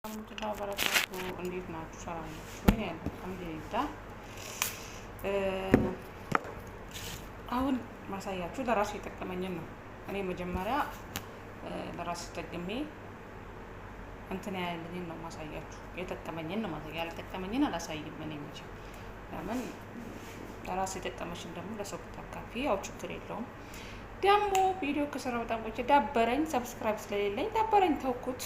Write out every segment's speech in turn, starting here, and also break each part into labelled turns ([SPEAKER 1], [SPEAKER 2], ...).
[SPEAKER 1] አልሐምዱሊላህ በረካቱ እንዴት ናችሁ? ሰላም ናችሁ? እኔ ያለው አልሐምዱሊላህ። አሁን ማሳያችሁ ለራሴ የጠቀመኝን ነው። እኔ መጀመሪያ ለራሴ ተጠቅሜ እንትን ያለኝን ነው ማሳያችሁ። የጠቀመኝን ነው ማሳያ፣ ያልጠቀመኝን አላሳይም። እኔ መቼም ለምን ለራሴ የጠቀመሽን ደግሞ ለሰው ብታካፊ ያው ችግር የለውም። ደግሞ ቪዲዮ ከሰራ በጣም ቆይቼ ዳበረኝ። ሰብስክራይብ ስለሌለኝ ዳበረኝ፣ ተውኩት።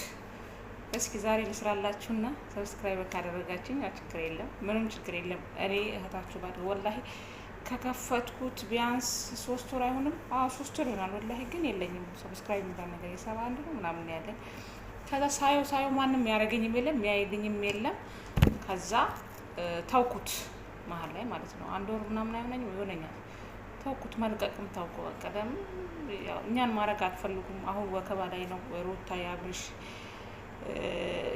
[SPEAKER 1] እስኪ ዛሬ ልስራላችሁና ሰብስክራይብ ካደረጋችሁኝ ያው ችግር የለም፣ ምንም ችግር የለም። እኔ እህታችሁ ባድ ወላሂ ከከፈትኩት ቢያንስ 3 ወር አይሆንም። 3 ወር ይሆናል ወላሂ፣ ግን የለኝም ሰብስክራይብ የሚባል ነገር። 71 ነው ምናምን ያለኝ። ከዛ ሳየው ማንም ያደረገኝም የለም የሚያይልኝም የለም። ከዛ ተውኩት መሀል ላይ ማለት ነው። 1 ወር ምናምን አይሆነኝም ይሆነኛል። ተውኩት፣ መልቀቅም ታውቁ ቀደም እኛን ማድረግ አትፈልጉም። አሁን ወከባ ላይ ነው ሩታ ያብርሽ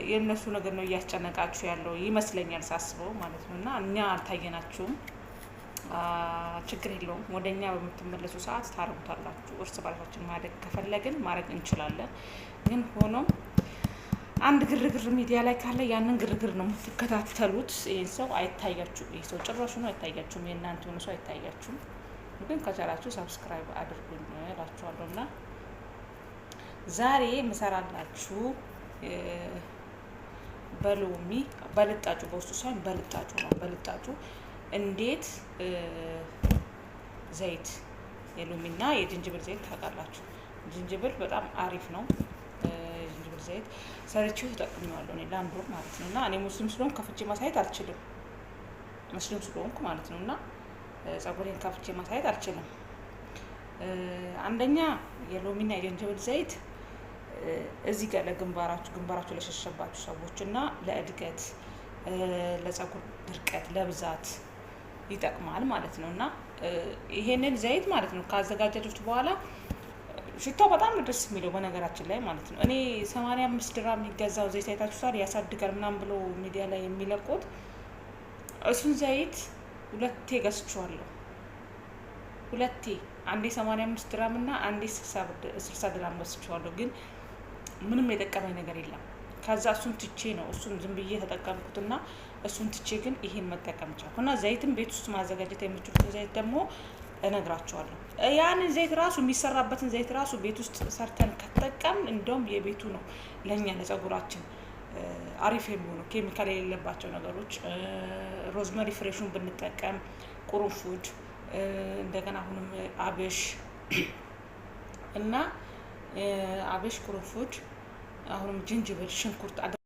[SPEAKER 1] የእነሱ ነገር ነው እያስጨነቃችሁ ያለው ይመስለኛል ሳስበው ማለት ነው። እና እኛ አልታየናችሁም፣ ችግር የለውም። ወደ እኛ በምትመለሱ ሰዓት ታረጉታላችሁ። እርስ በርሳችን ማደግ ከፈለግን ማድረግ እንችላለን። ግን ሆኖም አንድ ግርግር ሚዲያ ላይ ካለ ያንን ግርግር ነው የምትከታተሉት። ይህን ሰው አይታያችሁም፣ ይህ ሰው ጭራሹ ነው አይታያችሁም፣ የእናንተ ሆነ ሰው አይታያችሁም። ግን ከቻላችሁ ሰብስክራይብ አድርጉኝ እላችኋለሁ። እና ዛሬ ምሰራላችሁ በሎሚ በልጣጩ በውስጡ ሳይሆን በልጣጩ ነው። በልጣጩ እንዴት ዘይት የሎሚና የጅንጅብል ዘይት ታውቃላችሁ። ጅንጅብል በጣም አሪፍ ነው። የጅንጅብል ዘይት ሰርቼው ተጠቅሜዋለሁ እኔ ለ1 ወር ማለት ነው። እና እኔ ሙስሊም ስለሆንኩ ከፍቼ ማሳየት አልችልም፣ ሙስሊም ስለሆንኩ ማለት ነው። እና ጸጉሬን ከፍቼ ማሳየት አልችልም። አንደኛ የሎሚና የጅንጅብል ዘይት እዚህ ጋር ግንባራችሁ ለሸሸባችሁ ሰዎች እና ለእድገት፣ ለጸጉር ድርቀት፣ ለብዛት ይጠቅማል ማለት ነው። እና ይሄንን ዘይት ማለት ነው ካዘጋጃችሁት በኋላ ሽታው በጣም ደስ የሚለው በነገራችን ላይ ማለት ነው። እኔ 85 ድራም የሚገዛው ዘይት አይታችሁታል፣ ያሳድጋል ምናምን ብሎ ሚዲያ ላይ የሚለቁት እሱን ዘይት 2 ገዝቼዋለሁ። 2 አንዴ 85 ድራም እና አንዴ 60 ድራም ገዝቼዋለሁ። ግን ምንም የጠቀመኝ ነገር የለም። ከዛ እሱን ትቼ ነው እሱን ዝም ብዬ ተጠቀምኩትና እሱን ትቼ ግን ይሄን መጠቀም ቻልኩ። እና ዘይትን ቤት ውስጥ ማዘጋጀት የምትችሉት ዘይት ደግሞ እነግራቸዋለሁ። ያንን ዘይት ራሱ የሚሰራበትን ዘይት ራሱ ቤት ውስጥ ሰርተን ከተጠቀምን እንደውም የቤቱ ነው ለኛ ለጸጉራችን አሪፍ የሚሆኑ ኬሚካል የሌለባቸው ነገሮች። ሮዝመሪ ፍሬሹን ብንጠቀም፣ ቁርንፉድ፣ እንደገና አሁንም አብሽ እና አብሽ፣ ቁርንፉድ፣ አሁንም ጅንጅብል፣ ሽንኩርት